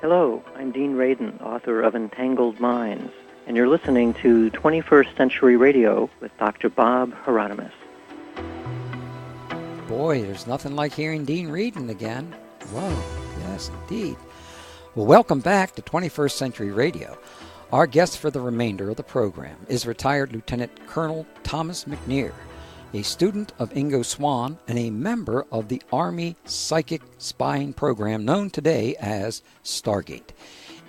Hello, I'm Dean Radin, author of Entangled Minds, and you're listening to 21st Century Radio with Dr. Bob Hieronimus. Boy, there's nothing like hearing Dean Radin again. Whoa, yes, indeed. Well, welcome back to 21st Century Radio. Our guest for the remainder of the program is retired Lieutenant Colonel Thomas McNear, a student of Ingo Swann and a member of the Army Psychic Spying Program known today as Stargate.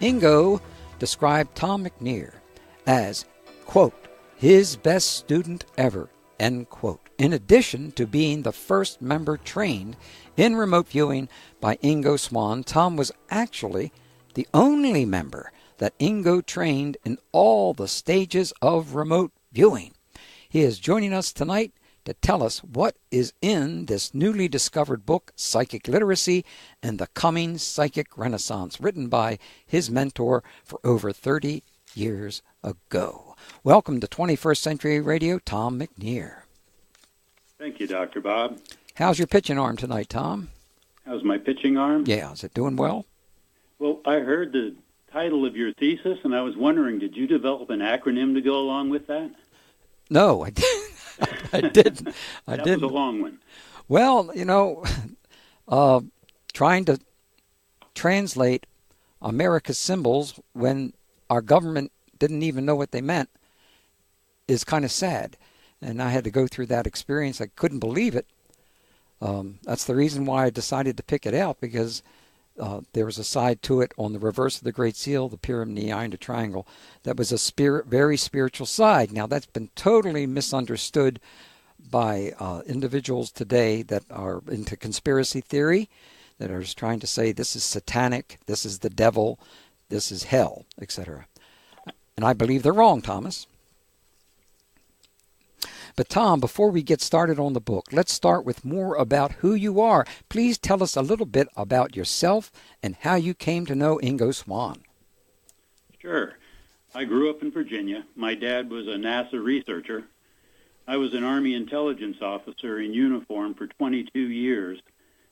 Ingo described Tom McNear as, quote, his best student ever, end quote. In addition to being the first member trained in remote viewing by Ingo Swann, Tom was actually the only member that Ingo trained in all the stages of remote viewing. He is joining us tonight to tell us what is in this newly discovered book, Psychic Literacy and the Coming Psychic Renaissance, written by his mentor for over 30 years ago. Welcome to 21st Century Radio, Tom McNear. Thank you, Dr. Bob. How's your pitching arm tonight, Tom? How's my pitching arm? Yeah, is it doing well? Well, I heard the title of your thesis, and I was wondering, did you develop an acronym to go along with that? No, I didn't. I didn't. That was a long one. Well, trying to translate America's symbols when our government didn't even know what they meant is kind of sad. And I had to go through that experience. I couldn't believe it. That's the reason why I decided to pick it out, because there was a side to it on the reverse of the Great Seal, the pyramid, the eye, and the triangle, that was a very spiritual side. Now, that's been totally misunderstood by individuals today that are into conspiracy theory, that are just trying to say this is satanic, this is the devil, this is hell, etc. And I believe they're wrong, Thomas. But Tom, before we get started on the book, let's start with more about who you are. Please tell us a little bit about yourself and how you came to know Ingo Swann. Sure. I grew up in Virginia. My dad was a NASA researcher. I was an Army intelligence officer in uniform for 22 years,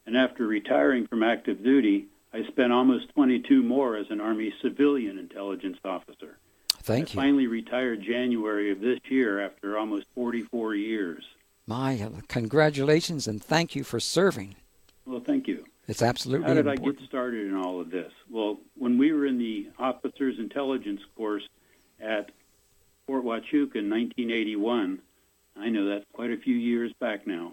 and after retiring from active duty, I spent almost 22 more as an Army civilian intelligence officer. Thank you. I finally retired January of this year after almost 44 years. My congratulations and thank you for serving. Well, thank you. It's absolutely important. How did important. I get started in all of this? Well, when we were in the Officers Intelligence course at Fort Huachuca in 1981, I know that's quite a few years back now,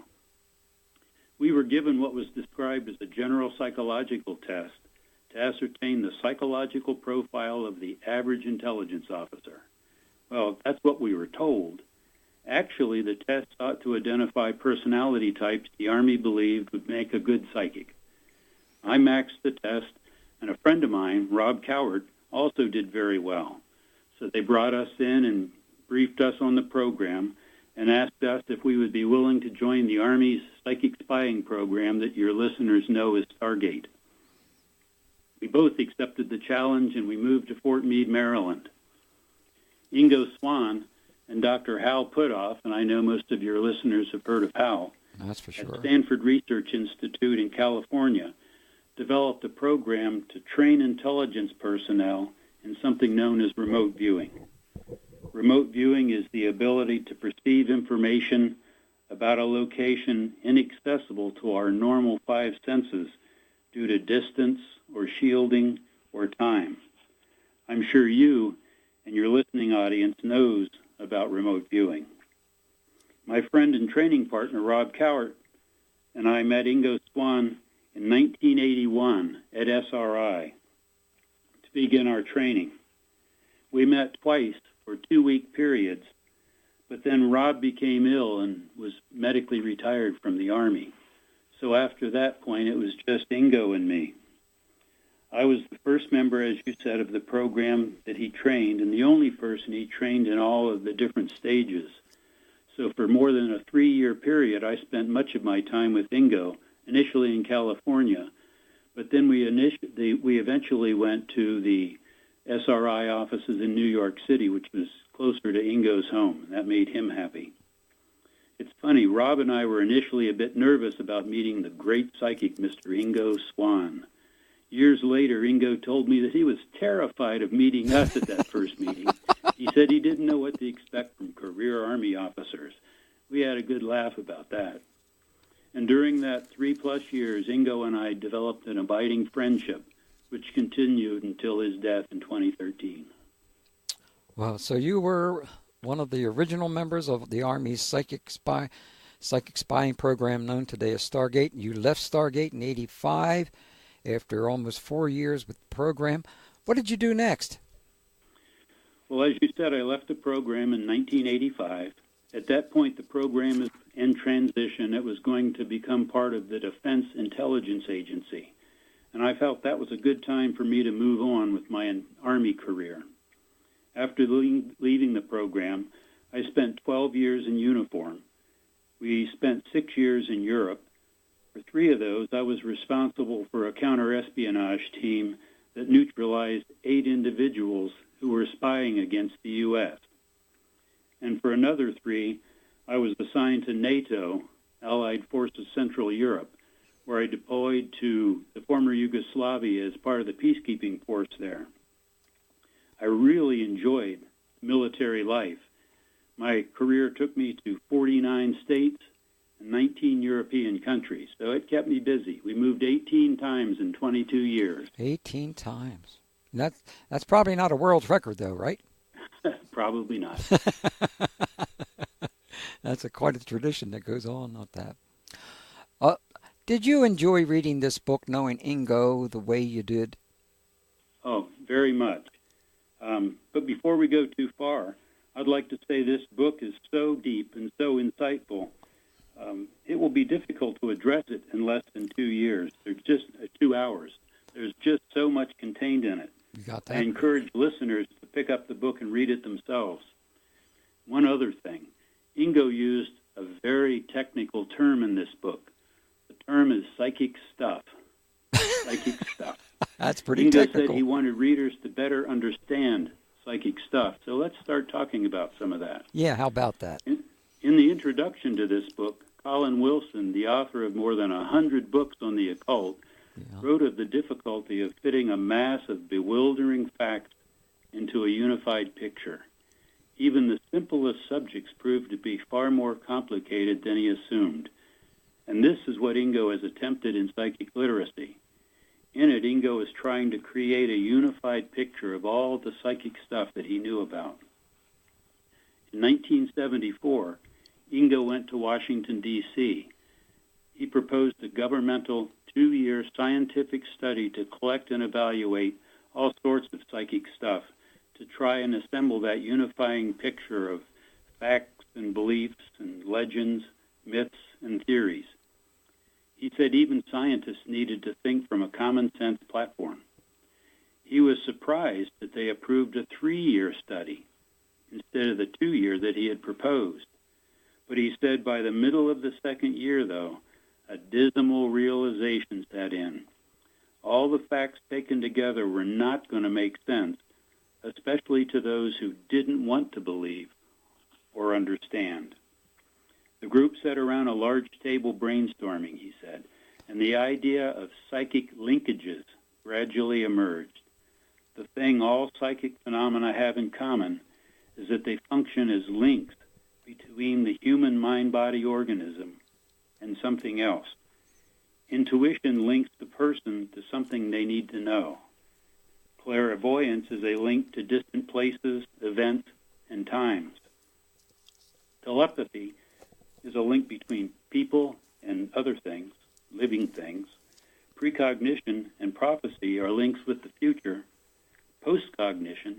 we were given what was described as a general psychological test to ascertain the psychological profile of the average intelligence officer. Well, that's what we were told. Actually, the test sought to identify personality types the Army believed would make a good psychic. I maxed the test, and a friend of mine, Rob Coward, also did very well. So they brought us in and briefed us on the program and asked us if we would be willing to join the Army's psychic spying program that your listeners know as Stargate. We both accepted the challenge, and we moved to Fort Meade, Maryland. Ingo Swann and Dr. Hal Puthoff, and I know most of your listeners have heard of Hal, that's for sure, at Stanford Research Institute in California, developed a program to train intelligence personnel in something known as remote viewing. Remote viewing is the ability to perceive information about a location inaccessible to our normal five senses due to distance or shielding or time. I'm sure you and your listening audience knows about remote viewing. My friend and training partner, Rob Cowart, and I met Ingo Swann in 1981 at SRI to begin our training. We met twice for 2-week periods, but then Rob became ill and was medically retired from the Army. So after that point, it was just Ingo and me. I was the first member, as you said, of the program that he trained, and the only person he trained in all of the different stages. So for more than a 3-year period, I spent much of my time with Ingo, initially in California, but then we eventually went to the SRI offices in New York City, which was closer to Ingo's home, and that made him happy. It's funny, Rob and I were initially a bit nervous about meeting the great psychic, Mr. Ingo Swann. Years later, Ingo told me that he was terrified of meeting us at that first meeting. He said he didn't know what to expect from career Army officers. We had a good laugh about that. And during that 3+ years, Ingo and I developed an abiding friendship, which continued until his death in 2013. Well, so you were one of the original members of the Army's psychic spying program known today as Stargate. You left Stargate in '85 after almost 4 years with the program. What did you do next? Well, as you said, I left the program in 1985. At that point, the program is in transition. It was going to become part of the Defense Intelligence Agency. And I felt that was a good time for me to move on with my Army career. After leaving the program, I spent 12 years in uniform. We spent 6 years in Europe. For 3 of those, I was responsible for a counter-espionage team that neutralized 8 individuals who were spying against the U.S. And for another 3, I was assigned to NATO, Allied Forces Central Europe, where I deployed to the former Yugoslavia as part of the peacekeeping force there. I really enjoyed military life. My career took me to 49 states and 19 European countries, so it kept me busy. We moved 18 times in 22 years. 18 times. That's probably not a world record, though, right? Probably not. That's quite a tradition that goes on with that. Did you enjoy reading this book, knowing Ingo the way you did? Oh, very much. But before we go too far, I'd like to say this book is so deep and so insightful. It will be difficult to address it in less than 2 years. There's just 2 hours. There's just so much contained in it. You got that? I encourage listeners to pick up the book and read it themselves. One other thing, Ingo used a very technical term in this book. The term is psychic stuff. Psychic stuff. That's pretty Ingo technical. said he wanted readers to better understand psychic stuff. So let's start talking about some of that. Yeah, how about that? In the introduction to this book, Colin Wilson, the author of more than 100 books on the occult, wrote of the difficulty of fitting a mass of bewildering facts into a unified picture. Even the simplest subjects proved to be far more complicated than he assumed. And this is what Ingo has attempted in psychic literacy. In it, Ingo is trying to create a unified picture of all the psychic stuff that he knew about. In 1974, Ingo went to Washington, D.C. He proposed a governmental 2-year scientific study to collect and evaluate all sorts of psychic stuff to try and assemble that unifying picture of facts and beliefs and legends, myths, and theories. He said even scientists needed to think from a common-sense platform. He was surprised that they approved a 3-year study instead of the 2-year that he had proposed. But he said by the middle of the 2nd year, though, a dismal realization set in. All the facts taken together were not going to make sense, especially to those who didn't want to believe or understand. The group sat around a large table brainstorming, he said, and the idea of psychic linkages gradually emerged. The thing all psychic phenomena have in common is that they function as links between the human mind-body organism and something else. Intuition links the person to something they need to know. Clairvoyance is a link to distant places, events, and times. Telepathy is a link between people and other things, living things. Precognition and prophecy are links with the future. Postcognition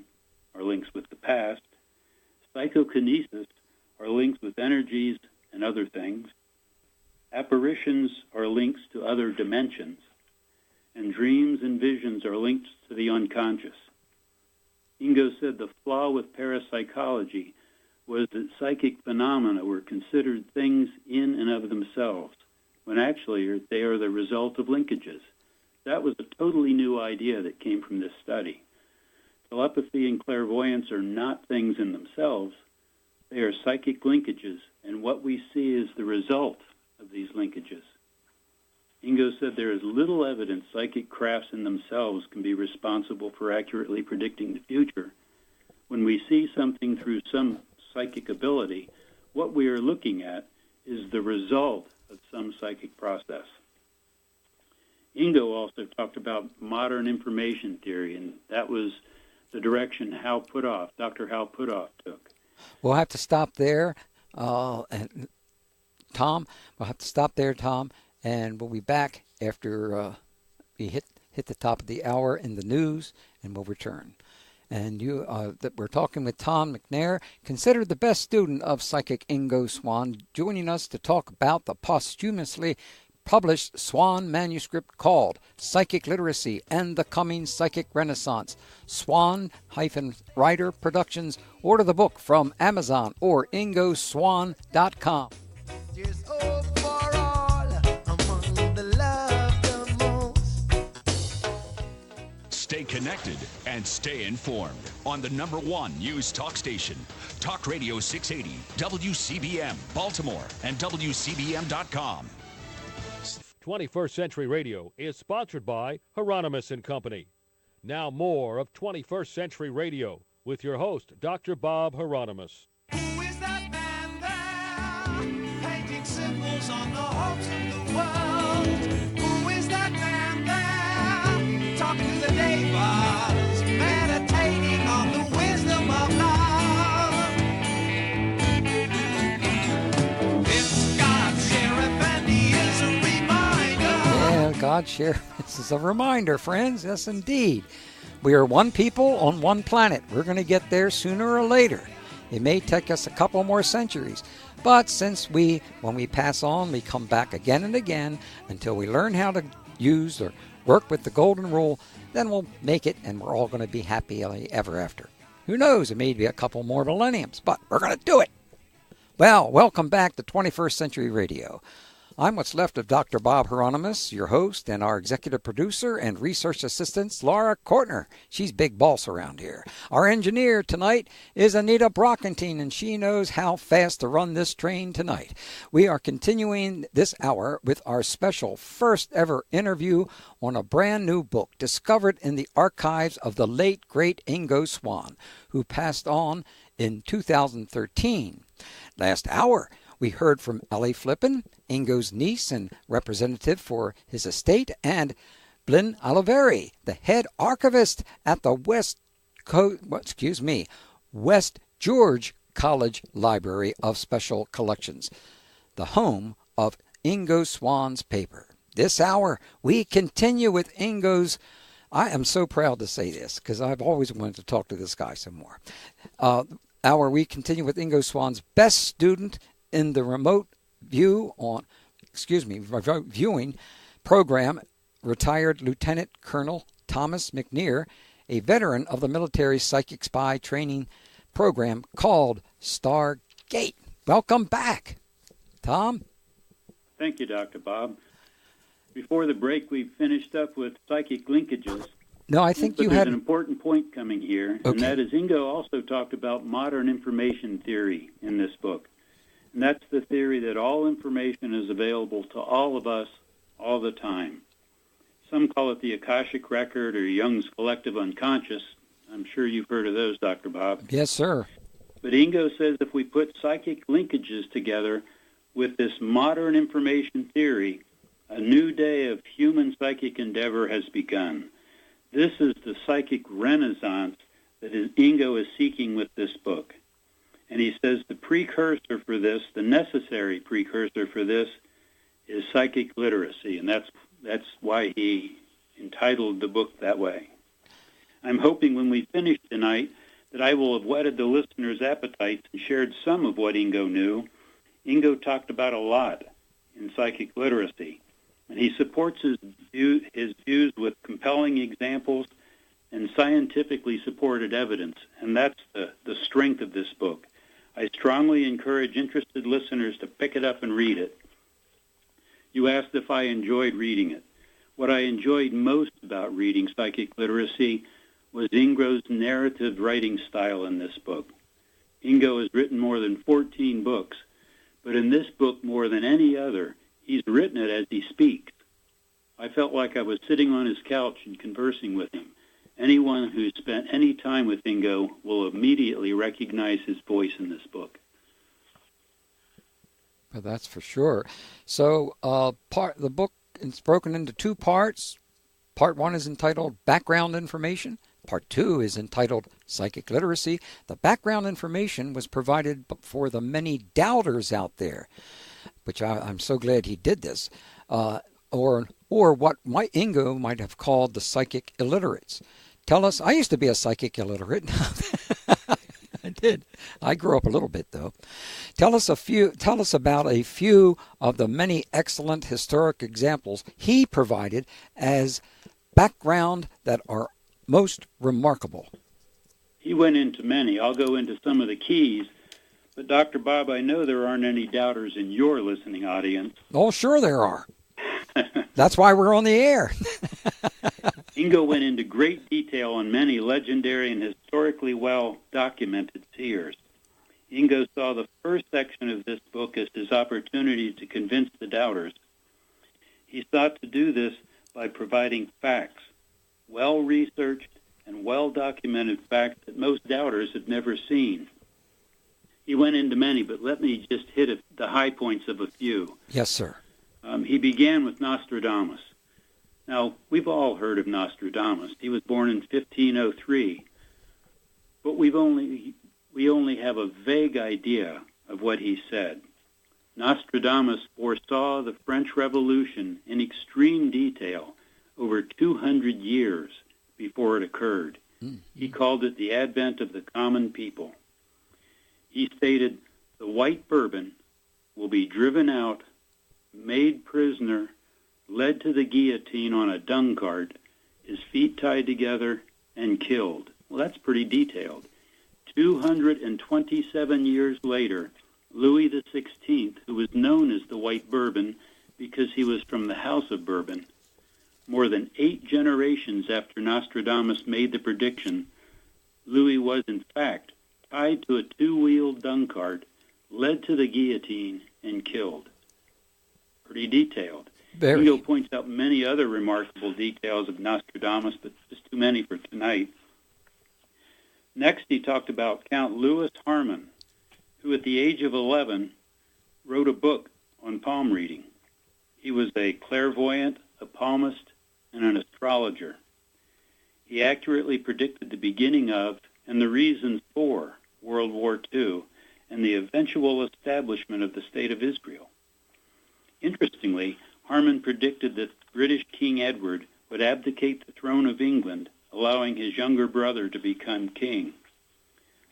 are links with the past. Psychokinesis are links with energies and other things. Apparitions are links to other dimensions. And dreams and visions are linked to the unconscious. Ingo said the flaw with parapsychology was that psychic phenomena were considered things in and of themselves, when actually they are the result of linkages. That was a totally new idea that came from this study. Telepathy and clairvoyance are not things in themselves. They are psychic linkages, and what we see is the result of these linkages. Ingo said there is little evidence psychic crafts in themselves can be responsible for accurately predicting the future. When we see something through some psychic ability, what we are looking at is the result of some psychic process. Ingo also talked about modern information theory, and that was the direction Dr. Hal Puthoff took. We'll have to stop there, and Tom. We'll have to stop there, Tom, and we'll be back after we hit the top of the hour in the news, and we'll return. And we're talking with Tom McNear, considered the best student of psychic Ingo Swann, joining us to talk about the posthumously published Swann manuscript called Psychic Literacy and the Coming Psychic Renaissance. Swann-Ryder Productions. Order the book from Amazon or ingoswann.com. Stay connected and stay informed on the #1 news talk station, Talk Radio 680, WCBM, Baltimore, and WCBM.com. 21st Century Radio is sponsored by Hieronimus and Company. Now more of 21st Century Radio with your host, Dr. Bob Hieronimus. Who is that man there, painting symbols on the hopes of the world? Who is that man there, talk to the neighbors, meditating on the wisdom of love? It's God, Sheriff, and he is a God share. This is a reminder, friends. Yes, indeed. We are one people on one planet. We're going to get there sooner or later. It may take us a couple more centuries. But since when we pass on, we come back again and again until we learn how to use or work with the golden rule, then we'll make it and we're all going to be happy ever after. Who knows? It may be a couple more millenniums, but we're going to do it. Well, welcome back to 21st Century Radio. I'm what's left of Dr. Bob Hieronimus, your host, and our executive producer and research assistant, Laura Kortner. She's big boss around here. Our engineer tonight is Anita Brockentine, and she knows how fast to run this train tonight. We are continuing this hour with our special first ever interview on a brand new book discovered in the archives of the late, great Ingo Swann, who passed on in 2013. Last hour, we heard from Ellie Flippen, Ingo's niece and representative for his estate, and Blin Oliveri, the head archivist at the West George College Library of Special Collections, the home of Ingo Swann's paper. This hour, we continue with Ingo's. I am so proud to say this because I've always wanted to talk to this guy some more. We continue with Ingo Swann's best student in the remote viewing program, retired Lieutenant Colonel Thomas McNear, a veteran of the military psychic spy training program called Stargate. Welcome back, Tom. Thank you, Dr. Bob. Before the break, we finished up with psychic linkages. No, I think there's an important point coming here, and that is Ingo also talked about modern information theory in this book. And that's the theory that all information is available to all of us all the time. Some call it the Akashic Record or Jung's collective unconscious. I'm sure you've heard of those, Dr. Bob. Yes, sir. But Ingo says if we put psychic linkages together with this modern information theory, a new day of human psychic endeavor has begun. This is the psychic renaissance that Ingo is seeking with this book. And he says the precursor for this, the necessary precursor for this, is psychic literacy, and that's why he entitled the book that way. I'm hoping when we finish tonight that I will have whetted the listeners' appetites and shared some of what Ingo knew. Ingo talked about a lot in psychic literacy, and he supports his views with compelling examples and scientifically supported evidence, and that's the strength of this book. I strongly encourage interested listeners to pick it up and read it. You asked if I enjoyed reading it. What I enjoyed most about reading Psychic Literacy was Ingo's narrative writing style in this book. Ingo has written more than 14 books, but in this book, more than any other, he's written it as he speaks. I felt like I was sitting on his couch and conversing with him. Anyone who's spent any time with Ingo will immediately recognize his voice in this book. Well, that's for sure. So the book is broken into two parts. Part 1 is entitled Background Information. Part 2 is entitled Psychic Literacy. The background information was provided for the many doubters out there, which I'm so glad he did this, or what Ingo might have called the psychic illiterates. Tell us, I used to be a psychic illiterate. I did. I grew up a little bit, though. Tell us about a few of the many excellent historic examples he provided as background that are most remarkable. He went into many. I'll go into some of the keys. But Dr. Bob, I know there aren't any doubters in your listening audience. Oh, sure there are. That's why we're on the air. Ingo went into great detail on many legendary and historically well-documented seers. Ingo saw the first section of this book as his opportunity to convince the doubters. He sought to do this by providing facts, well-researched and well-documented facts that most doubters had never seen. He went into many, but let me just hit the high points of a few. Yes, sir. He began with Nostradamus. Now, we've all heard of Nostradamus. He was born in 1503, but we only have a vague idea of what he said. Nostradamus foresaw the French Revolution in extreme detail over 200 years before it occurred. Mm-hmm. He called it the advent of the common people. He stated, the white bourbon will be driven out, made prisoner, led to the guillotine on a dung cart, his feet tied together, and killed. Well, that's pretty detailed. 227 years later, Louis XVI, who was known as the White Bourbon because he was from the House of Bourbon, more than 8 generations after Nostradamus made the prediction, Louis was, in fact, tied to a 2-wheeled dung cart, led to the guillotine, and killed. Pretty detailed. Ingo points out many other remarkable details of Nostradamus, but just too many for tonight. Next, he talked about Count Louis Harman, who at the age of 11 wrote a book on palm reading. He was a clairvoyant, a palmist, and an astrologer. He accurately predicted the beginning of and the reasons for World War II and the eventual establishment of the State of Israel. Interestingly, Harman predicted that British King Edward would abdicate the throne of England, allowing his younger brother to become king.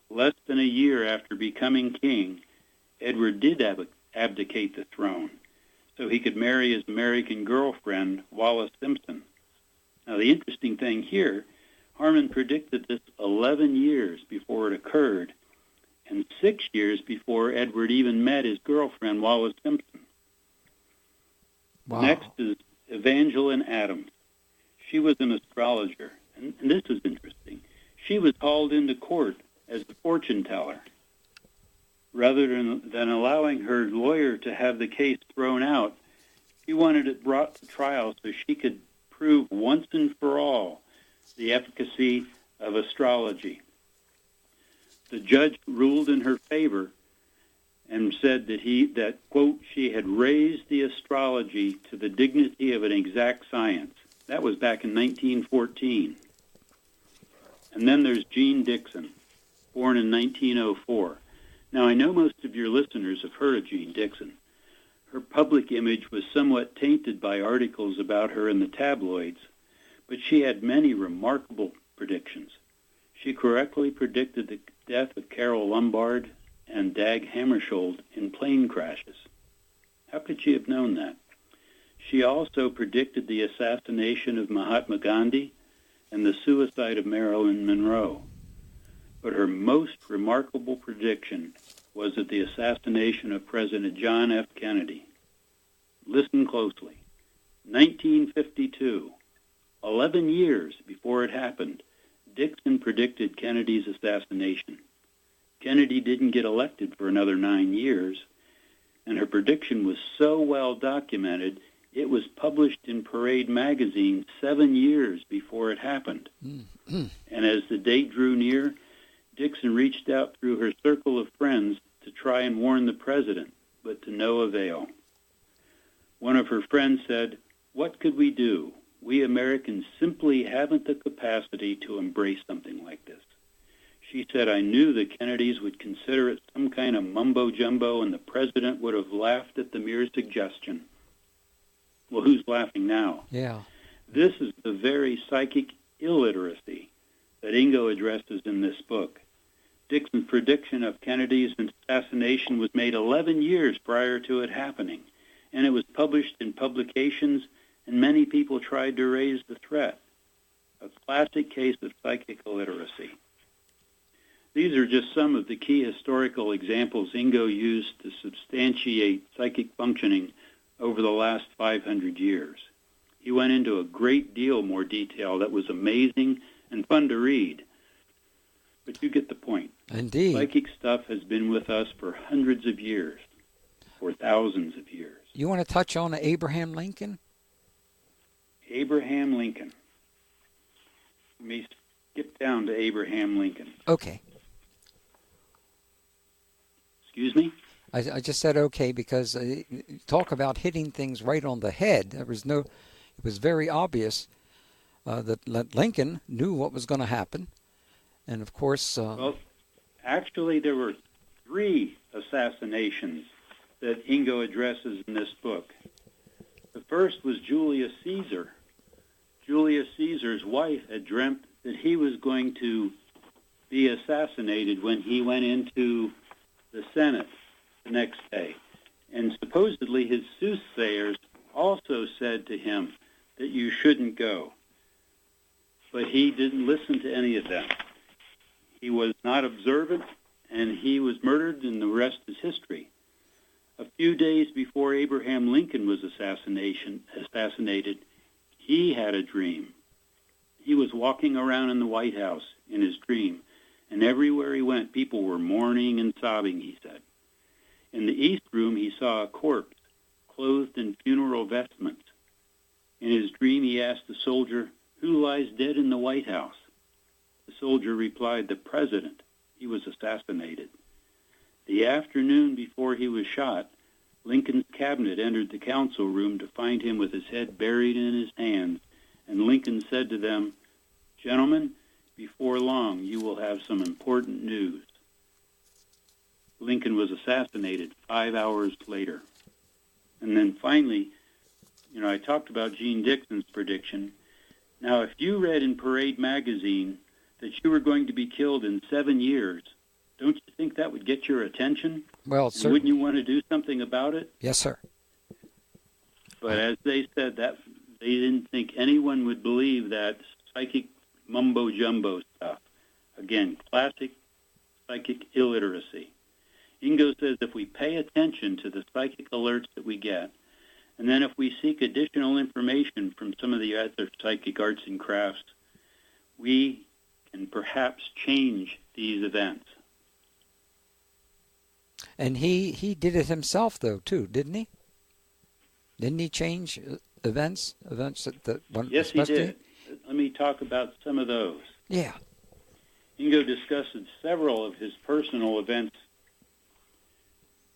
Less than a year after becoming king, Edward did abdicate the throne, so he could marry his American girlfriend, Wallis Simpson. Now, the interesting thing here, Harman predicted this 11 years before it occurred, and 6 years before Edward even met his girlfriend, Wallis Simpson. Wow. Next is Evangeline Adams. She was an astrologer, and this is interesting. She was hauled into court as a fortune teller. Rather than allowing her lawyer to have the case thrown out, she wanted it brought to trial so she could prove once and for all the efficacy of astrology. The judge ruled in her favor and said that, quote, she had raised the astrology to the dignity of an exact science. That was back in 1914. And then there's Jean Dixon, born in 1904. Now, I know most of your listeners have heard of Jean Dixon. Her public image was somewhat tainted by articles about her in the tabloids, but she had many remarkable predictions. She correctly predicted the death of Carol Lombard and Dag Hammarskjöld in plane crashes. How could she have known that? She also predicted the assassination of Mahatma Gandhi and the suicide of Marilyn Monroe. But her most remarkable prediction was of the assassination of President John F. Kennedy. Listen closely. 1952, 11 years before it happened, Dixon predicted Kennedy's assassination. Kennedy didn't get elected for another 9 years, and her prediction was so well documented, It was published in Parade magazine 7 years before it happened. Mm-hmm. And as the date drew near, Dixon reached out through her circle of friends to try and warn the president, but to no avail. One of her friends said, "What could we do? We Americans simply haven't the capacity to embrace something like this." She said, "I knew the Kennedys would consider it some kind of mumbo-jumbo, and the president would have laughed at the mere suggestion." Well, who's laughing now? Yeah. This is the very psychic illiteracy that Ingo addresses in this book. Dixon's prediction of Kennedy's assassination was made 11 years prior to it happening, and it was published in publications, and many people tried to raise the threat. A classic case of psychic illiteracy. These are just some of the key historical examples Ingo used to substantiate psychic functioning over the last 500 years. He went into a great deal more detail that was amazing and fun to read. But you get the point. Indeed. Psychic stuff has been with us for hundreds of years, for thousands of years. You want to touch on Abraham Lincoln? Abraham Lincoln. Let me skip down to Abraham Lincoln. Okay. Excuse me? I just said okay because talk about hitting things right on the head. It was very obvious that Lincoln knew what was going to happen. And of course... well, actually there were 3 assassinations that Ingo addresses in this book. The first was Julius Caesar. Julius Caesar's wife had dreamt that he was going to be assassinated when he went into the Senate the next day. And supposedly his soothsayers also said to him that you shouldn't go. But he didn't listen to any of them. He was not observant, and he was murdered, and the rest is history. A few days before Abraham Lincoln was assassinated, he had a dream. He was walking around in the White House in his dream, and everywhere he went, people were mourning and sobbing, he said. In the East Room, he saw a corpse clothed in funeral vestments. In his dream, he asked the soldier, "Who lies dead in the White House?" The soldier replied, "The president. He was assassinated." The afternoon before he was shot, Lincoln's cabinet entered the council room to find him with his head buried in his hands, and Lincoln said to them, "Gentlemen, before long you will have some important news." Lincoln was assassinated 5 hours later. And then finally, I talked about Gene Dixon's prediction. Now, if you read in Parade magazine that you were going to be killed in 7 years, don't you think that would get your attention? Well, sir. Wouldn't you want to do something about it? Yes, sir. But as they said, that they didn't think anyone would believe that psychic mumbo-jumbo stuff. Again, classic psychic illiteracy. Ingo says if we pay attention to the psychic alerts that we get, and then if we seek additional information from some of the other psychic arts and crafts, we can perhaps change these events. And he did it himself, though, too, didn't he? Didn't he change events that Yes, he did. Let me talk about some of those. Yeah. Ingo discusses several of his personal events.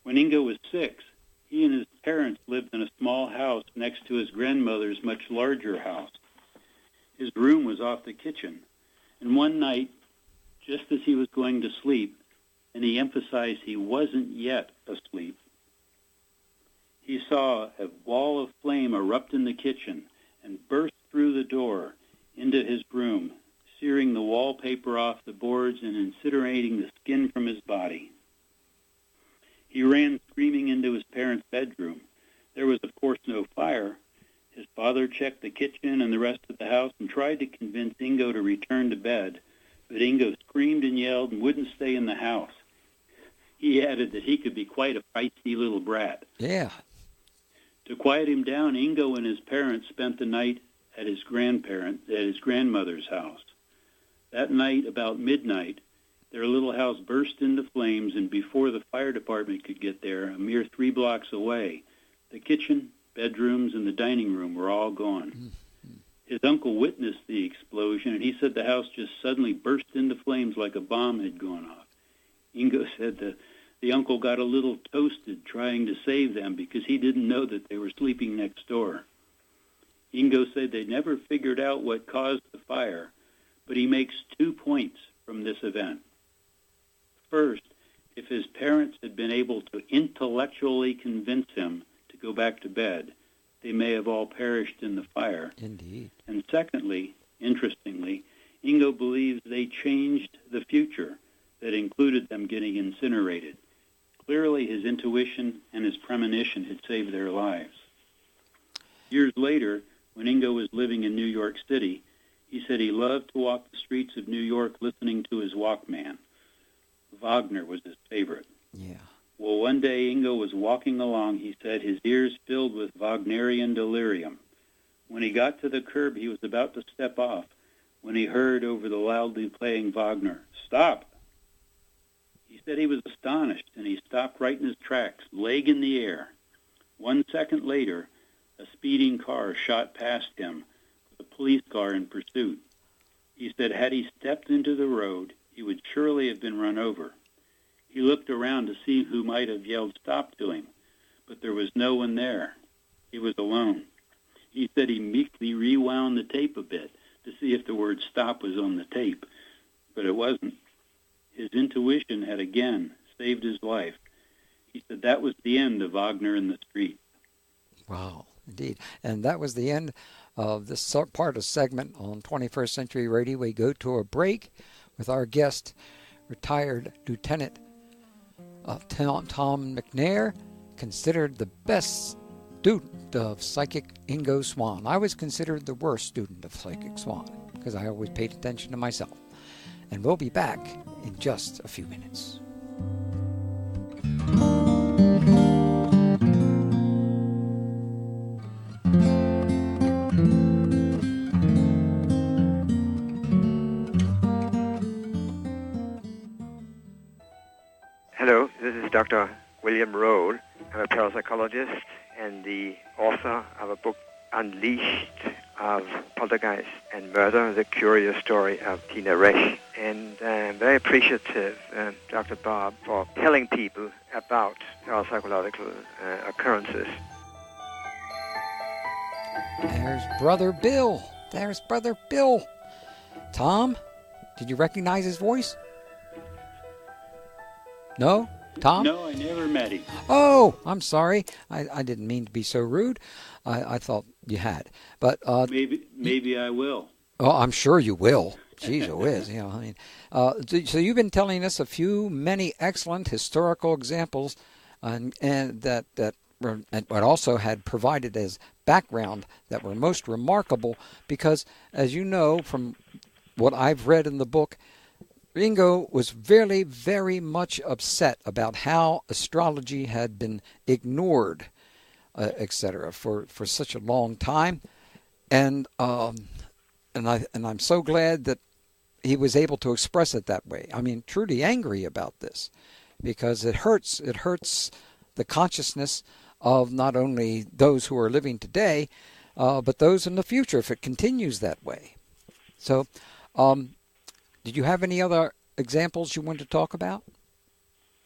When Ingo was 6, he and his parents lived in a small house next to his grandmother's much larger house. His room was off the kitchen. And one night, just as he was going to sleep, and he emphasized he wasn't yet asleep, he saw a wall of flame erupt in the kitchen and burst through the door into his room, searing the wallpaper off the boards and incinerating the skin from his body. He ran screaming into his parents' bedroom. There was, of course, no fire. His father checked the kitchen and the rest of the house and tried to convince Ingo to return to bed, but Ingo screamed and yelled and wouldn't stay in the house. He added that he could be quite a feisty little brat. Yeah. To quiet him down, Ingo and his parents spent the night at his grandmother's house. That night, about midnight, their little house burst into flames, and before the fire department could get there, a mere 3 blocks away, the kitchen bedrooms, and the dining room were all gone. His uncle witnessed the explosion, and he said the house just suddenly burst into flames like a bomb had gone off. Ingo said the uncle got a little toasted trying to save them because he didn't know that they were sleeping next door. Ingo said they never figured out what caused the fire, but he makes 2 points from this event. First, if his parents had been able to intellectually convince him to go back to bed, they may have all perished in the fire. Indeed. And secondly, interestingly, Ingo believes they changed the future that included them getting incinerated. Clearly, his intuition and his premonition had saved their lives. Years later, when Ingo was living in New York City, he said he loved to walk the streets of New York listening to his Walkman. Wagner was his favorite. Yeah. Well, one day Ingo was walking along, he said, his ears filled with Wagnerian delirium. When he got to the curb, he was about to step off when he heard over the loudly playing Wagner, "Stop!" He said he was astonished, and he stopped right in his tracks, leg in the air. 1 second later, a speeding car shot past him, with a police car in pursuit. He said had he stepped into the road, he would surely have been run over. He looked around to see who might have yelled stop to him, but there was no one there. He was alone. He said he meekly rewound the tape a bit to see if the word stop was on the tape, but it wasn't. His intuition had again saved his life. He said that was the end of Wagner in the street. Wow, indeed. And that was the end of this part of segment on 21st Century Radio. We go to a break with our guest, retired Lieutenant Tom McNear, considered the best student of psychic Ingo Swann. I was considered the worst student of psychic Swann because I always paid attention to myself. And we'll be back in just a few minutes. Hello, this is Dr. William Roll. I'm a parapsychologist and the author of a book, Unleashed, of Poltergeist and Murder, the curious story of Tina Resch. And I'm very appreciative, Dr. Bob, for telling people about parapsychological occurrences. There's Brother Bill. There's Brother Bill. Tom, did you recognize his voice? No? Tom? No, I never met him. Oh, I'm sorry. I didn't mean to be so rude. I thought you had. But maybe I will. Oh, I'm sure you will. Jeez, oh whiz. You know, I mean, so you've been telling us many excellent historical examples, and that also had provided as background that were most remarkable because, as you know from what I've read in the book, Ingo was very, very much upset about how astrology had been ignored, etc., for such a long time, and I'm so glad that he was able to express it that way. I mean, truly angry about this, because it hurts the consciousness of not only those who are living today, but those in the future if it continues that way. So, did you have any other examples you want to talk about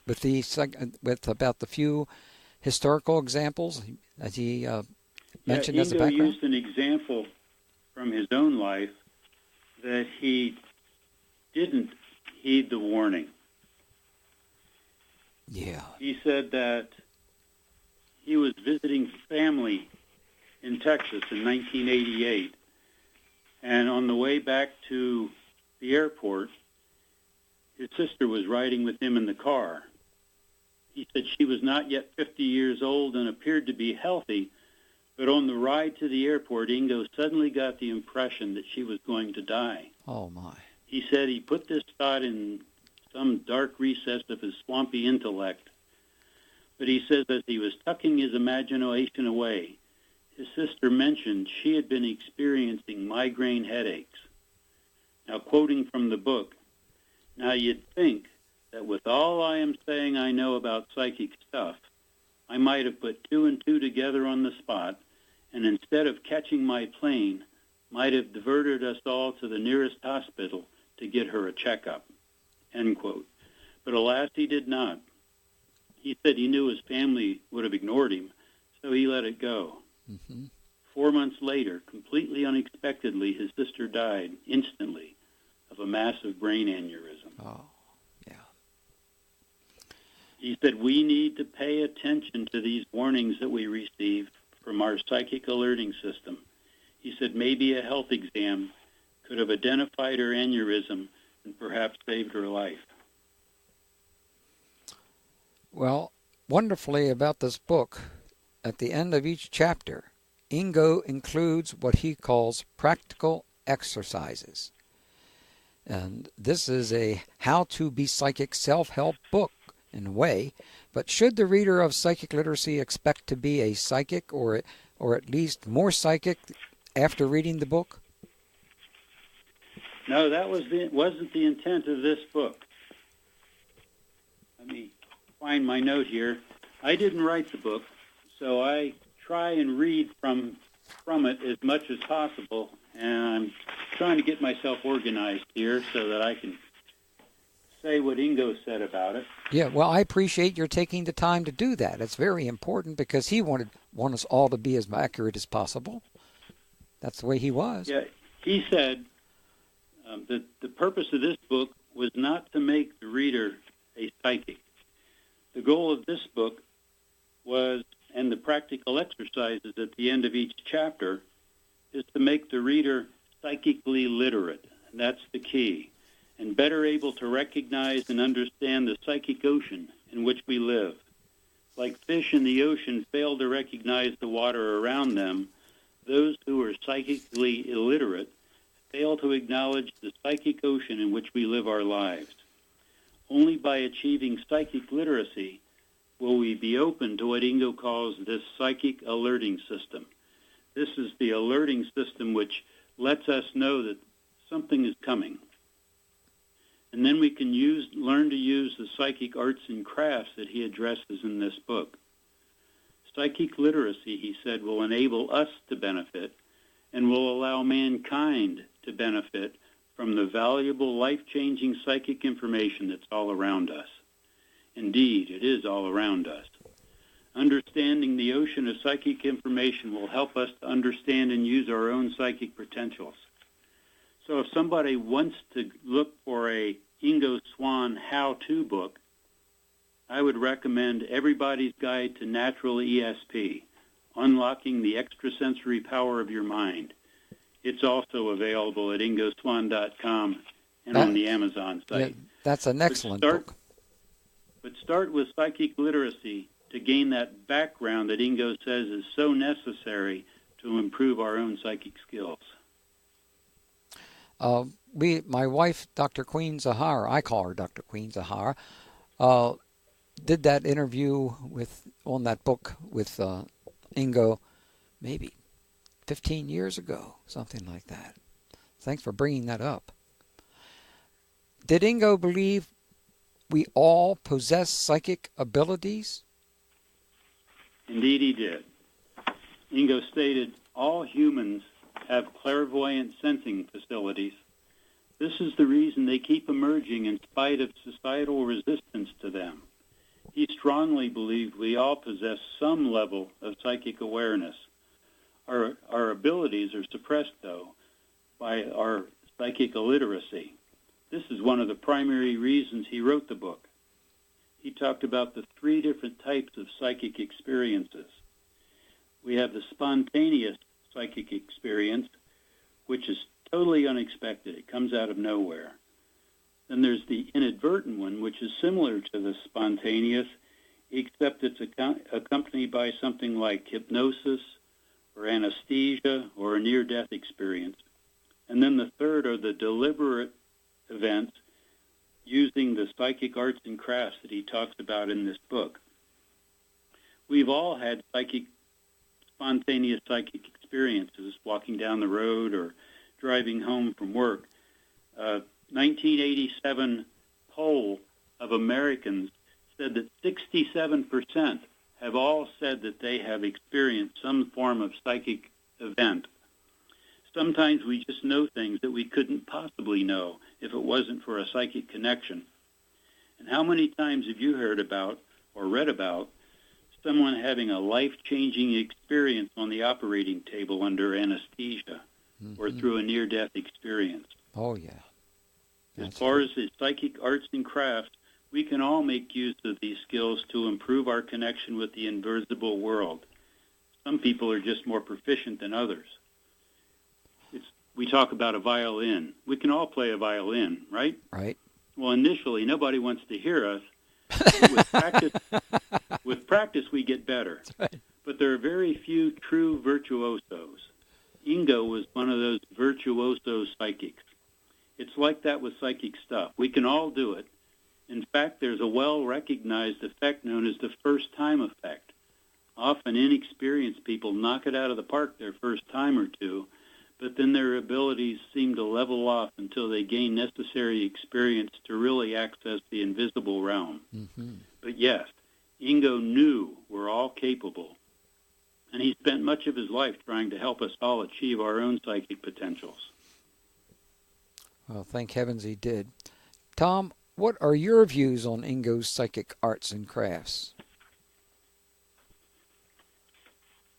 about the few historical examples as he mentioned as a background? Ingo used an example from his own life that he didn't heed the warning. Yeah. He said that he was visiting family in Texas in 1988, and on the way back to the airport, his sister was riding with him in the car. He said she was not yet 50 years old and appeared to be healthy, but on the ride to the airport, Ingo suddenly got the impression that she was going to die. Oh, my. He said he put this thought in some dark recess of his swampy intellect, but he says as he was tucking his imagination away, his sister mentioned she had been experiencing migraine headaches. Now, quoting from the book, "Now you'd think that with all I am saying I know about psychic stuff, I might have put 2 and 2 together on the spot, and instead of catching my plane, might have diverted us all to the nearest hospital to get her a checkup, end quote. But alas, he did not. He said he knew his family would have ignored him, so he let it go. Mm-hmm. 4 months later, completely unexpectedly, his sister died instantly of a massive brain aneurysm. Oh, yeah. He said, we need to pay attention to these warnings that we receive from our psychic alerting system. He said maybe a health exam could have identified her aneurysm and perhaps saved her life. Well, wonderfully about this book, at the end of each chapter, Ingo includes what he calls practical exercises. And this is a how-to-be-psychic self-help book in a way, but should the reader of psychic literacy expect to be a psychic or at least more psychic after reading the book? No, that wasn't the intent of this book. Let me find my note here. I didn't write the book, so I try and read from it as much as possible, and I'm trying to get myself organized here so that I can say what Ingo said about it. Yeah, well, I appreciate your taking the time to do that. It's very important because he wanted us all to be as accurate as possible. That's the way he was. Yeah, he said that the purpose of this book was not to make the reader a psychic. The goal of this book was, and the practical exercises at the end of each chapter, is to make the reader psychically literate. And that's the key. And better able to recognize and understand the psychic ocean in which we live. Like fish in the ocean fail to recognize the water around them, those who are psychically illiterate fail to acknowledge the psychic ocean in which we live our lives. Only by achieving psychic literacy will we be open to what Ingo calls this psychic alerting system. This is the alerting system which lets us know that something is coming. And then we can learn to use the psychic arts and crafts that he addresses in this book. Psychic literacy, he said, will enable us to benefit and will allow mankind to benefit from the valuable, life-changing psychic information that's all around us. Indeed, it is all around us. Understanding the ocean of psychic information will help us to understand and use our own psychic potentials. So if somebody wants to look for a Ingo Swann how-to book, I would recommend Everybody's Guide to Natural ESP, Unlocking the Extrasensory Power of Your Mind. It's also available at ingoswann.com and on the Amazon site. Yeah, that's an excellent book. But start with psychic literacy to gain that background that Ingo says is so necessary to improve our own psychic skills. My wife, Dr. Queen Zahara, I call her Dr. Queen Zahara, did that interview on that book with Ingo maybe 15 years ago, something like that. Thanks for bringing that up. Did Ingo believe we all possess psychic abilities? Indeed he did. Ingo stated, all humans have clairvoyant sensing facilities. This is the reason they keep emerging in spite of societal resistance to them. He strongly believed we all possess some level of psychic awareness. Our abilities are suppressed, though, by our psychic illiteracy. This is one of the primary reasons he wrote the book. He talked about the 3 different types of psychic experiences. We have the spontaneous psychic experience, which is totally unexpected. It comes out of nowhere. Then there's the inadvertent one, which is similar to the spontaneous, except it's accompanied by something like hypnosis or anesthesia or a near-death experience. And then the third are the deliberate events using the psychic arts and crafts that he talks about in this book. We've all had spontaneous psychic experiences, walking down the road or driving home from work. 1987 poll of Americans said that 67% have all said that they have experienced some form of psychic event. Sometimes we just know things that we couldn't possibly know if it wasn't for a psychic connection. And how many times have you heard about or read about someone having a life-changing experience on the operating table under anesthesia or through a near-death experience? Oh, yeah. As far as the psychic arts and crafts, we can all make use of these skills to improve our connection with the invisible world. Some people are just more proficient than others. We talk about a violin. We can all play a violin, right? Right. Well, initially, nobody wants to hear us. With practice, we get better. Right. But there are very few true virtuosos. Ingo was one of those virtuoso psychics. It's like that with psychic stuff. We can all do it. In fact, there's a well-recognized effect known as the first-time effect. Often inexperienced people knock it out of the park their first time or two, but then their abilities seem to level off until they gain necessary experience to really access the invisible realm. But yes, Ingo knew we're all capable, and he spent much of his life trying to help us all achieve our own psychic potentials. Well, thank heavens he did. Tom, what are your views on Ingo's psychic arts and crafts?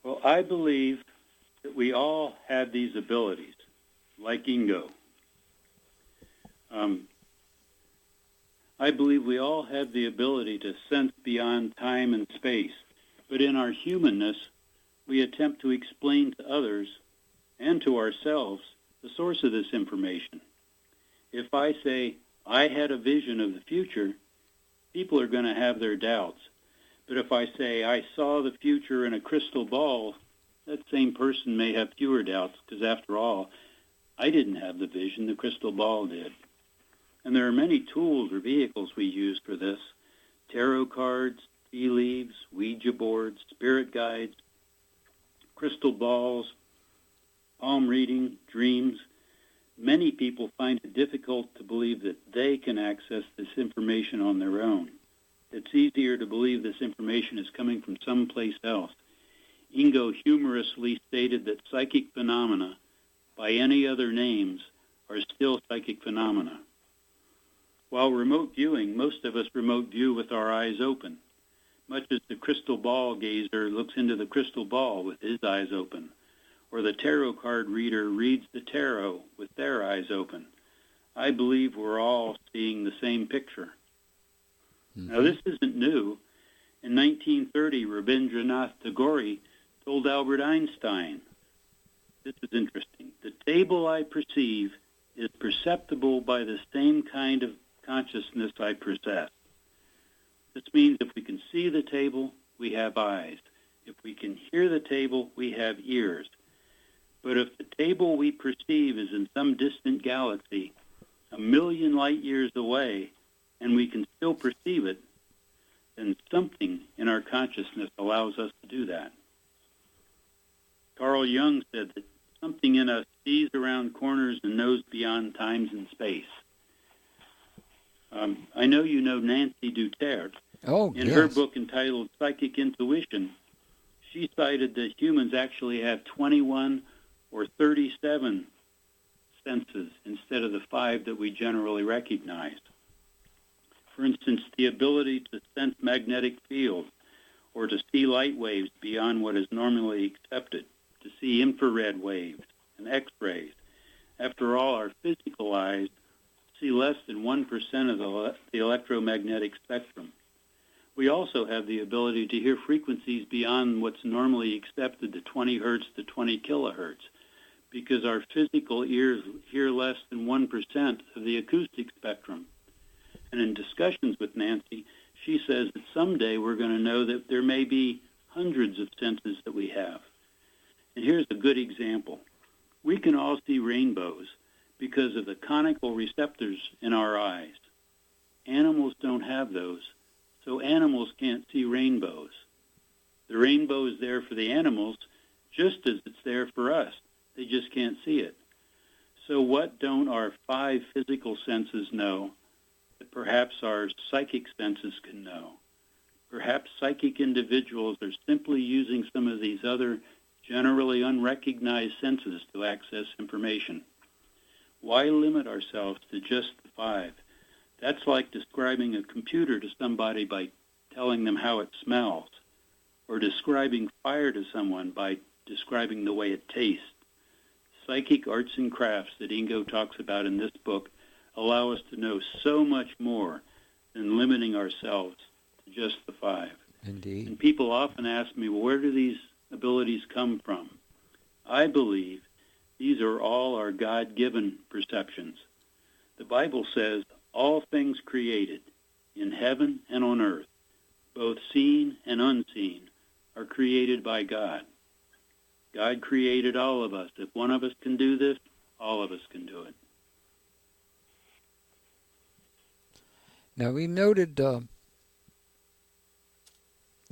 Well, I believe that we all have these abilities, like Ingo. I believe we all have the ability to sense beyond time and space, but in our humanness, we attempt to explain to others and to ourselves the source of this information. If I say, I had a vision of the future, people are going to have their doubts. But if I say, I saw the future in a crystal ball, that same person may have fewer doubts, because after all, I didn't have the vision, the crystal ball did. And there are many tools or vehicles we use for this: tarot cards, tea leaves, Ouija boards, spirit guides, crystal balls, palm reading, dreams. Many people find it difficult to believe that they can access this information on their own. It's easier to believe this information is coming from someplace else. Ingo humorously stated that psychic phenomena, by any other names, are still psychic phenomena. While remote viewing, most of us remote view with our eyes open, much as the crystal ball gazer looks into the crystal ball with his eyes open, or the tarot card reader reads the tarot with their eyes open. I believe we're all seeing the same picture. Now, this isn't new. In 1930, Rabindranath Tagore told Albert Einstein, this is interesting, the table I perceive is perceptible by the same kind of consciousness I possess. This means if we can see the table, we have eyes. If we can hear the table, we have ears. But if the table we perceive is in some distant galaxy, 1,000,000 light years away, and we can still perceive it, then something in our consciousness allows us to do that. Carl Jung said that something in us sees around corners and knows beyond times and space. I know you know Nancy Duterte. Oh, in yes. her book entitled Psychic Intuition, she cited that humans actually have 21 or 37 senses instead of the 5 that we generally recognize. For instance, the ability to sense magnetic fields or to see light waves beyond what is normally accepted, to see infrared waves and X-rays. After all, our physical eyes see less than 1% of the electromagnetic spectrum. We also have the ability to hear frequencies beyond what's normally accepted, to 20 hertz to 20 kilohertz, because our physical ears hear less than 1% of the acoustic spectrum. And in discussions with Nancy, she says that someday we're going to know that there may be hundreds of senses that we have. And here's a good example. We can all see rainbows because of the conical receptors in our eyes. Animals don't have those, so animals can't see rainbows. The rainbow is there for the animals just as it's there for us. They just can't see it. So what don't our 5 physical senses know that perhaps our psychic senses can know? Perhaps psychic individuals are simply using some of these other generally unrecognized senses to access information. Why limit ourselves to just the 5? That's like describing a computer to somebody by telling them how it smells, or describing fire to someone by describing the way it tastes. Psychic arts and crafts that Ingo talks about in this book allow us to know so much more than limiting ourselves to just the 5. Indeed. And people often ask me, well, where do these abilities come from? I believe these are all our God-given perceptions. The Bible says all things created in heaven and on earth, both seen and unseen, are created by God. God created all of us. If one of us can do this, all of us can do it. Now, we noted the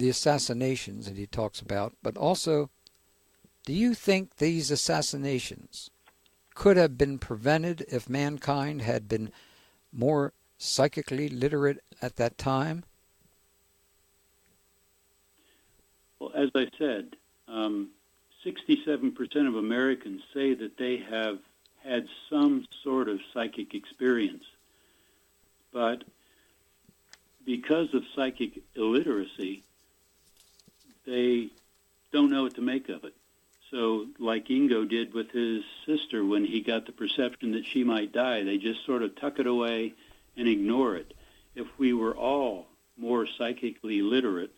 assassinations that he talks about, but also, do you think these assassinations could have been prevented if mankind had been more psychically literate at that time? Well, as I said, 67% of Americans say that they have had some sort of psychic experience. But because of psychic illiteracy, they don't know what to make of it. So like Ingo did with his sister when he got the perception that she might die, they just sort of tuck it away and ignore it. If we were all more psychically literate,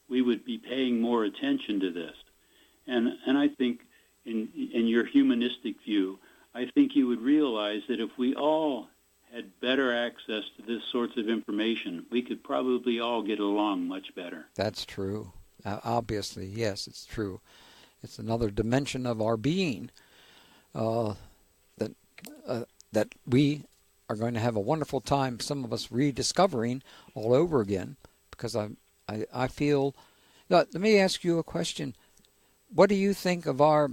we would be paying more attention to this. And I think in your humanistic view, I think you would realize that if we all had better access to this sorts of information, we could probably all get along much better. That's true. Obviously, yes, it's true. It's another dimension of our being that we are going to have a wonderful time, some of us rediscovering all over again, because I feel... Let me ask you a question. What do you think of how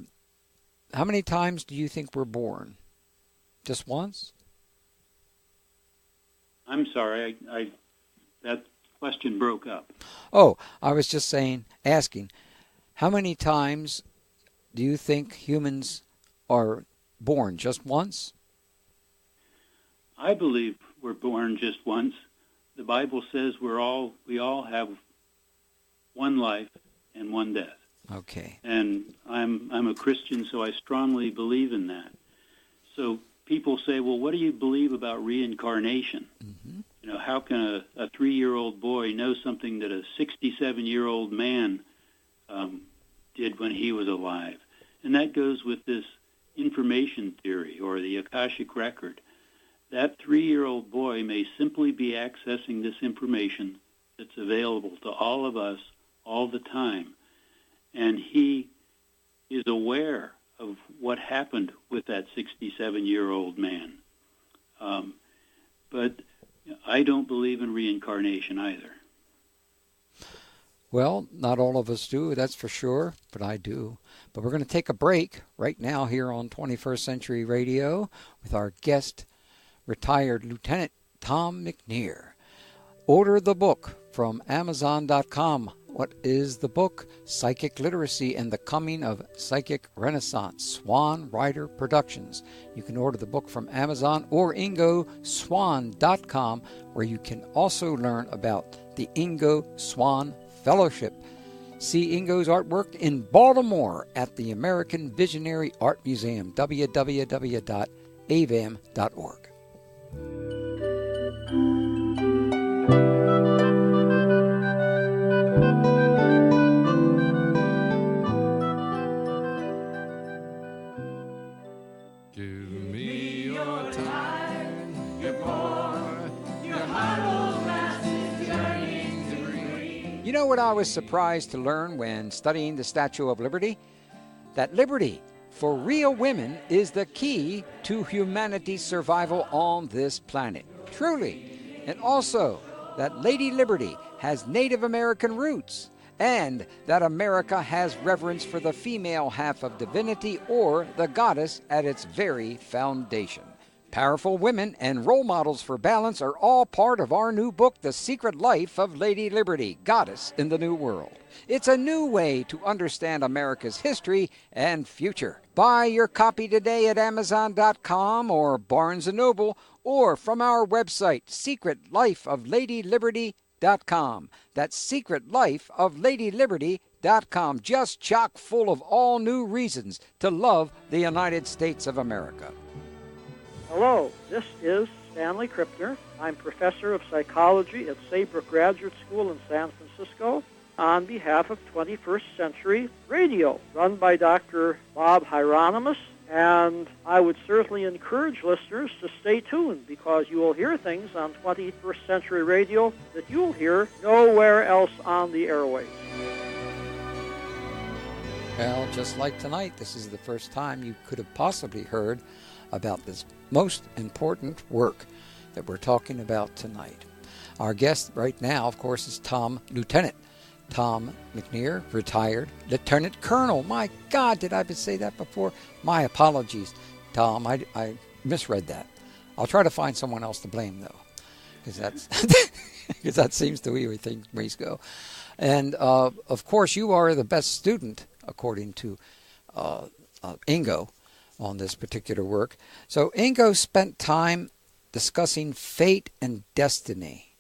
many times do you think we're born? Just once? I'm sorry, that question broke up. Oh, I was just asking, how many times do you think humans are born? Just once? I believe we're born just once. The Bible says we all have one life and one death. Okay. And I'm a Christian, so I strongly believe in that. So people say, well, what do you believe about reincarnation? Mm-hmm. You know, how can a 3-year-old boy know something that a 67-year-old man did when he was alive? And that goes with this information theory or the Akashic record. That 3-year-old boy may simply be accessing this information that's available to all of us all the time. And he is aware of what happened with that 67-year-old man. But I don't believe in reincarnation either. Well, not all of us do, that's for sure, but I do. But we're going to take a break right now here on 21st Century Radio with our guest, retired Lieutenant Tom McNear. Order the book from Amazon.com. What is the book? Psychic Literacy and the Coming of Psychic Renaissance, Swann-Ryder Productions. You can order the book from Amazon or IngoSwann.com, where you can also learn about the Ingo Swann Fellowship. See Ingo's artwork in Baltimore at the American Visionary Art Museum, www.avam.org. You know what I was surprised to learn when studying the Statue of Liberty? That liberty for real women is the key to humanity's survival on this planet. Truly. And also that Lady Liberty has Native American roots, and that America has reverence for the female half of divinity or the goddess at its very foundation. Powerful women and role models for balance are all part of our new book, The Secret Life of Lady Liberty, Goddess in the New World. It's a new way to understand America's history and future. Buy your copy today at Amazon.com or Barnes & Noble or from our website, secretlifeofladyliberty.com. That's secretlifeofladyliberty.com. Just chock full of all new reasons to love the United States of America. Hello, this is Stanley Krippner. I'm professor of psychology at Saybrook Graduate School in San Francisco on behalf of 21st Century Radio, run by Dr. Bob Hieronimus, and I would certainly encourage listeners to stay tuned because you will hear things on 21st Century Radio that you'll hear nowhere else on the airwaves. Well, just like tonight, this is the first time you could have possibly heard about this most important work that we're talking about tonight. Our guest right now, of course, is Lieutenant Tom McNear, retired Lieutenant Colonel. My God, did I say that before? My apologies, Tom. I misread that. I'll try to find someone else to blame, though, because that seems the way things go. And, of course, you are the best student, according to Ingo, on this particular work. So Ingo spent time discussing fate and destiny.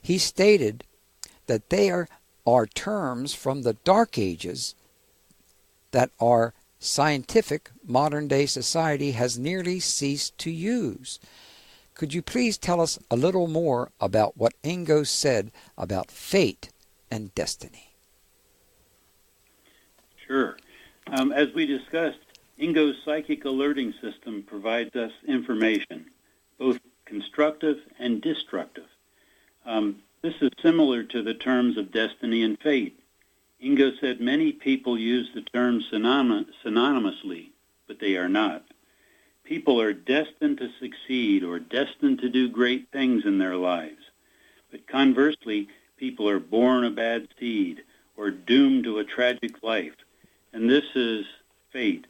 He stated that they are terms from the Dark Ages that our scientific modern-day society has nearly ceased to use. Could you please tell us a little more about what Ingo said about fate and destiny? Sure. As we discussed, Ingo's psychic alerting system provides us information, both constructive and destructive. This is similar to the terms of destiny and fate. Ingo said many people use the terms synonymously, but they are not. People are destined to succeed or destined to do great things in their lives. But conversely, people are born a bad seed or doomed to a tragic life, and this is fate.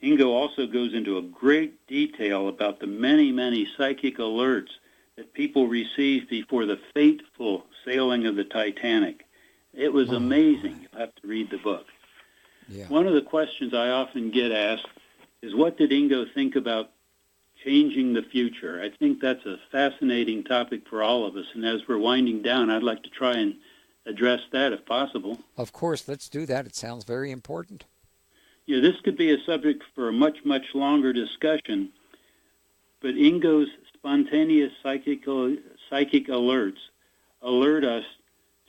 Ingo also goes into a great detail about the many, many psychic alerts that people received before the fateful sailing of the Titanic. It was amazing. You'll have to read the book. Yeah. One of the questions I often get asked is, what did Ingo think about changing the future? I think that's a fascinating topic for all of us, and as we're winding down, I'd like to try and address that if possible. Of course, let's do that. It sounds very important. Yeah, this could be a subject for a much, much longer discussion, but Ingo's spontaneous psychic alerts alert us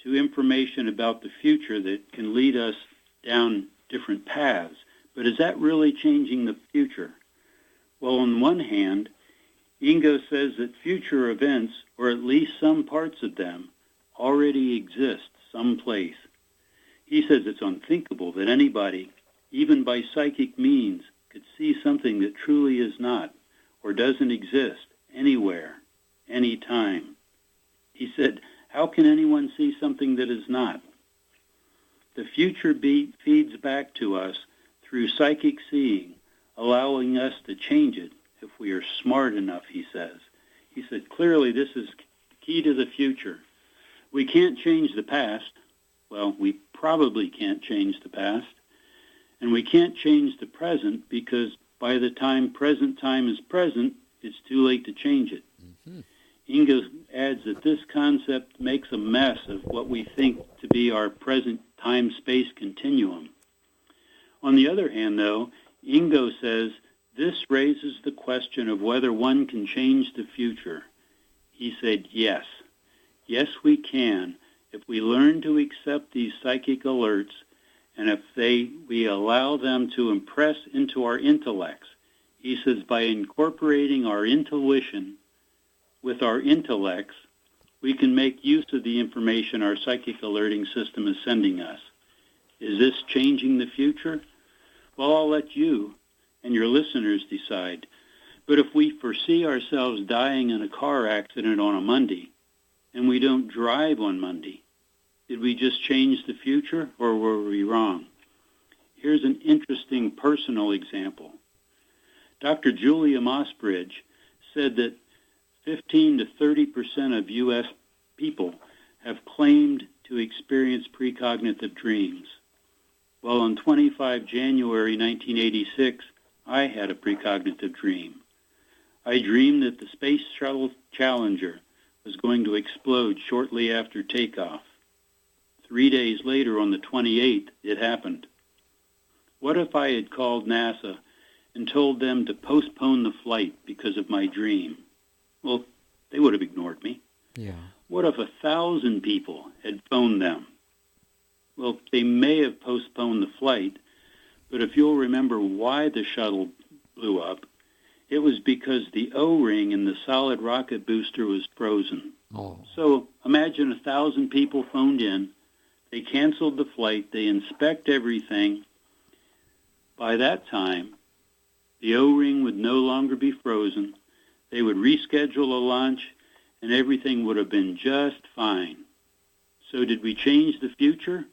to information about the future that can lead us down different paths. But is that really changing the future? Well, on one hand, Ingo says that future events, or at least some parts of them, already exist someplace. He says it's unthinkable that anybody, even by psychic means, could see something that truly is not or doesn't exist anywhere, anytime. He said, how can anyone see something that is not? The future feeds back to us through psychic seeing, allowing us to change it if we are smart enough, he says. He said, clearly this is key to the future. We can't change the past. Well, we probably can't change the past. And we can't change the present because by the time present time is present, it's too late to change it. Mm-hmm. Ingo adds that this concept makes a mess of what we think to be our present time-space continuum. On the other hand, though, Ingo says this raises the question of whether one can change the future. He said, yes. Yes, we can, if we learn to accept these psychic alerts and if we allow them to impress into our intellects. He says by incorporating our intuition with our intellects, we can make use of the information our psychic alerting system is sending us. Is this changing the future? Well, I'll let you and your listeners decide. But if we foresee ourselves dying in a car accident on a Monday, and we don't drive on Monday, did we just change the future, or were we wrong? Here's an interesting personal example. Dr. Julia Mossbridge said that 15 to 30% of U.S. people have claimed to experience precognitive dreams. Well, on 25 January 1986, I had a precognitive dream. I dreamed that the Space Shuttle Challenger was going to explode shortly after takeoff. 3 days later, on the 28th, it happened. What if I had called NASA and told them to postpone the flight because of my dream? Well, they would have ignored me. Yeah. What if 1,000 people had phoned them? Well, they may have postponed the flight, but if you'll remember why the shuttle blew up, it was because the O-ring in the solid rocket booster was frozen. Oh. So imagine 1,000 people phoned in. They canceled the flight. They inspect everything. By that time, the O-ring would no longer be frozen. They would reschedule a launch, and everything would have been just fine. So did we change the future,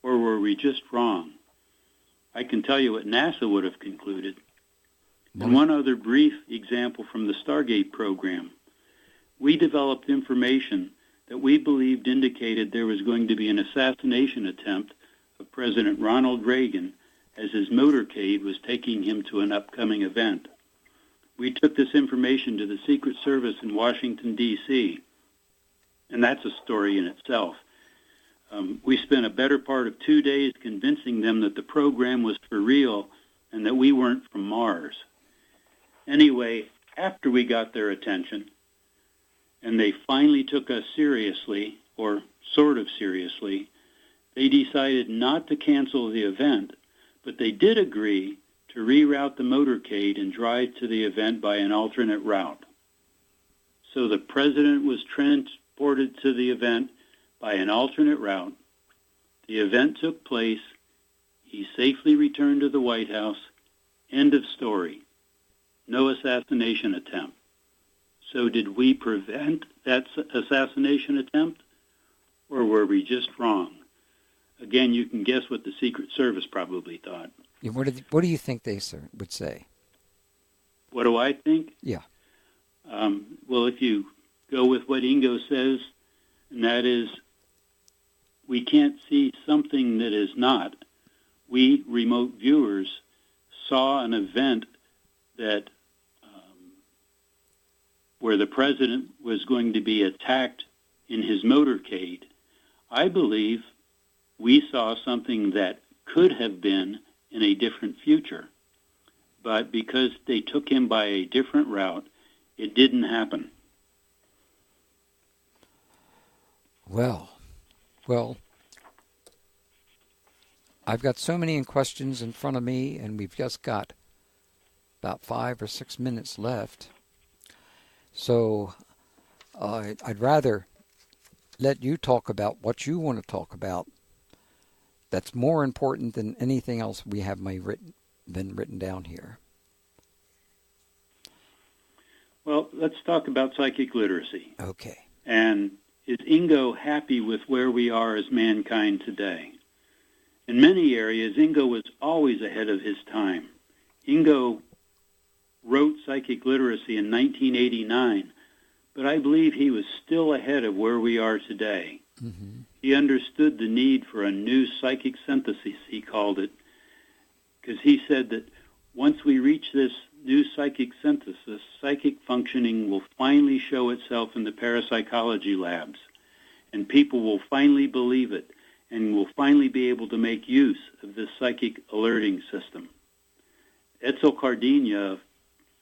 or were we just wrong? I can tell you what NASA would have concluded. And one other brief example from the Stargate program. We developed information that we believed indicated there was going to be an assassination attempt of President Ronald Reagan as his motorcade was taking him to an upcoming event. We took this information to the Secret Service in Washington, D.C., and that's a story in itself. We spent a better part of 2 days convincing them that the program was for real and that we weren't from Mars. Anyway, after we got their attention, and they finally took us seriously, or sort of seriously, they decided not to cancel the event, but they did agree to reroute the motorcade and drive to the event by an alternate route. So the president was transported to the event by an alternate route. The event took place. He safely returned to the White House. End of story. No assassination attempt. So did we prevent that assassination attempt, or were we just wrong? Again, you can guess what the Secret Service probably thought. Yeah, what do you think they would say? What do I think? Yeah. Well, if you go with what Ingo says, and that is, we can't see something that is not. We, remote viewers, saw an event that where the president was going to be attacked in his motorcade. I believe we saw something that could have been in a different future. But because they took him by a different route, it didn't happen. Well, I've got so many questions in front of me, and we've just got about 5 or 6 minutes left. So I'd rather let you talk about what you want to talk about. That's more important than anything else we have been written down here. Well, let's talk about psychic literacy. Okay. And is Ingo happy with where we are as mankind today? In many areas, Ingo was always ahead of his time. Ingo wrote Psychic Literacy in 1989, but I believe he was still ahead of where we are today. Mm-hmm. He understood the need for a new psychic synthesis, he called it, because he said that once we reach this new psychic synthesis, psychic functioning will finally show itself in the parapsychology labs, and people will finally believe it and will finally be able to make use of this psychic alerting system. Etzel Cardinha,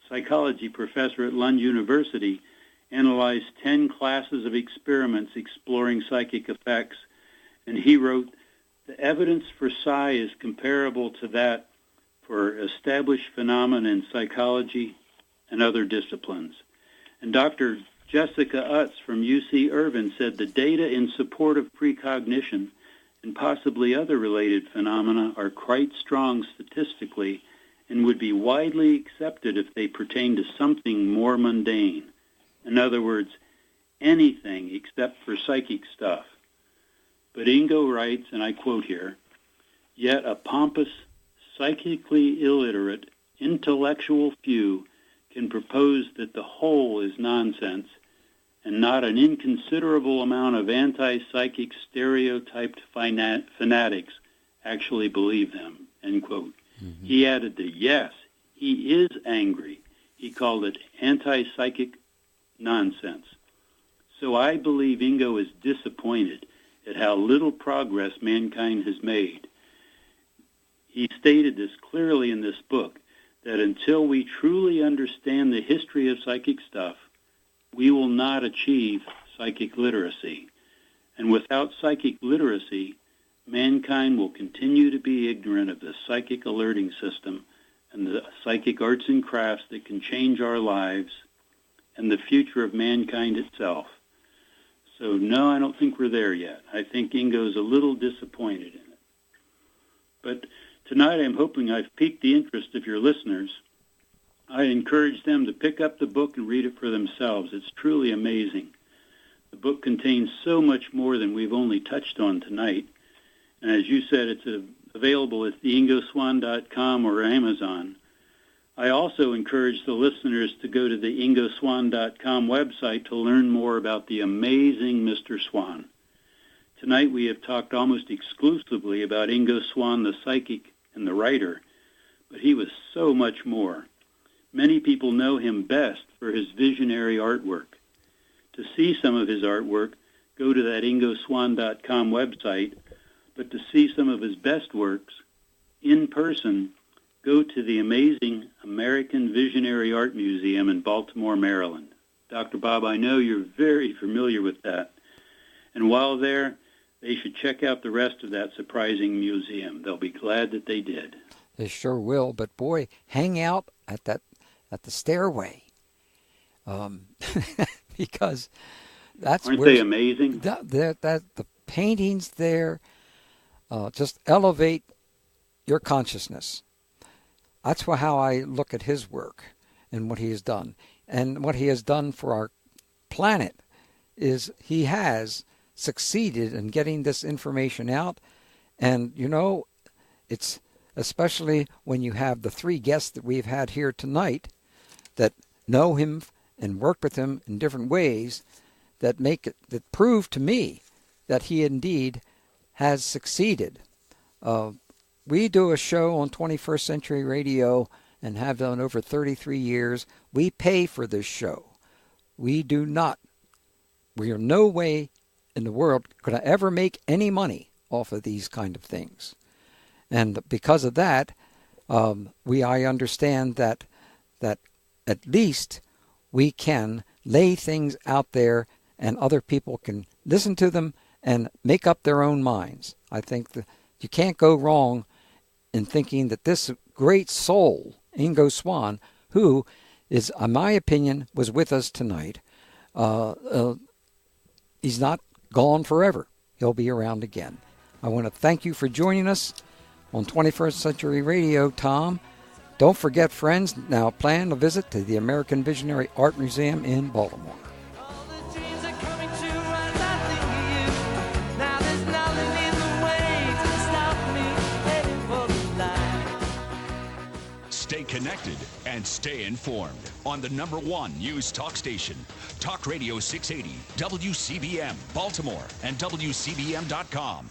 psychology professor at Lund University, analyzed 10 classes of experiments exploring psychic effects, and he wrote, "The evidence for psi is comparable to that for established phenomena in psychology and other disciplines." And Dr. Jessica Utz from UC Irvine said the data in support of precognition and possibly other related phenomena are quite strong statistically and would be widely accepted if they pertain to something more mundane. In other words, anything except for psychic stuff. But Ingo writes, and I quote here, "Yet a pompous, psychically illiterate, intellectual few can propose that the whole is nonsense and not an inconsiderable amount of anti-psychic stereotyped fanatics actually believe them, end quote. Mm-hmm. He added that, yes, he is angry. He called it anti-psychic nonsense. So I believe Ingo is disappointed at how little progress mankind has made. He stated this clearly in this book, that until we truly understand the history of psychic stuff, we will not achieve psychic literacy. And without psychic literacy, mankind will continue to be ignorant of the psychic alerting system and the psychic arts and crafts that can change our lives and the future of mankind itself. So no, I don't think we're there yet. I think Ingo's a little disappointed in it. But tonight I'm hoping I've piqued the interest of your listeners. I encourage them to pick up the book and read it for themselves. It's truly amazing. The book contains so much more than we've only touched on tonight. And as you said, it's available at theingoswann.com or Amazon. I also encourage the listeners to go to the ingoswann.com website to learn more about the amazing Mr. Swann. Tonight we have talked almost exclusively about Ingo Swann, the psychic and the writer, but he was so much more. Many people know him best for his visionary artwork. To see some of his artwork, go to that ingoswann.com website, but to see some of his best works in person, go to the amazing American Visionary Art Museum in Baltimore, Maryland. Dr. Bob, I know you're very familiar with that. And while there, they should check out the rest of that surprising museum. They'll be glad that they did. They sure will. But boy, hang out at the stairway, because that's aren't they amazing? The paintings there just elevate your consciousness. That's how I look at his work and what he has done. And what he has done for our planet is he has succeeded in getting this information out. And, you know, it's especially when you have the three guests that we've had here tonight that know him and worked with him in different ways that prove to me that he indeed has succeeded. We do a show on 21st Century Radio and have done over 33 years. We pay for this show. We are no way in the world going to ever make any money off of these kind of things. And because of that, I understand that at least we can lay things out there and other people can listen to them and make up their own minds. I think that you can't go wrong in thinking that this great soul, Ingo Swann, who is, in my opinion, was with us tonight, he's not gone forever. He'll be around again. I want to thank you for joining us on 21st Century Radio, Tom. Don't forget, friends, now plan a visit to the American Visionary Art Museum in Baltimore. Stay connected and stay informed on the #1 news talk station, Talk Radio 680, WCBM, Baltimore, and WCBM.com.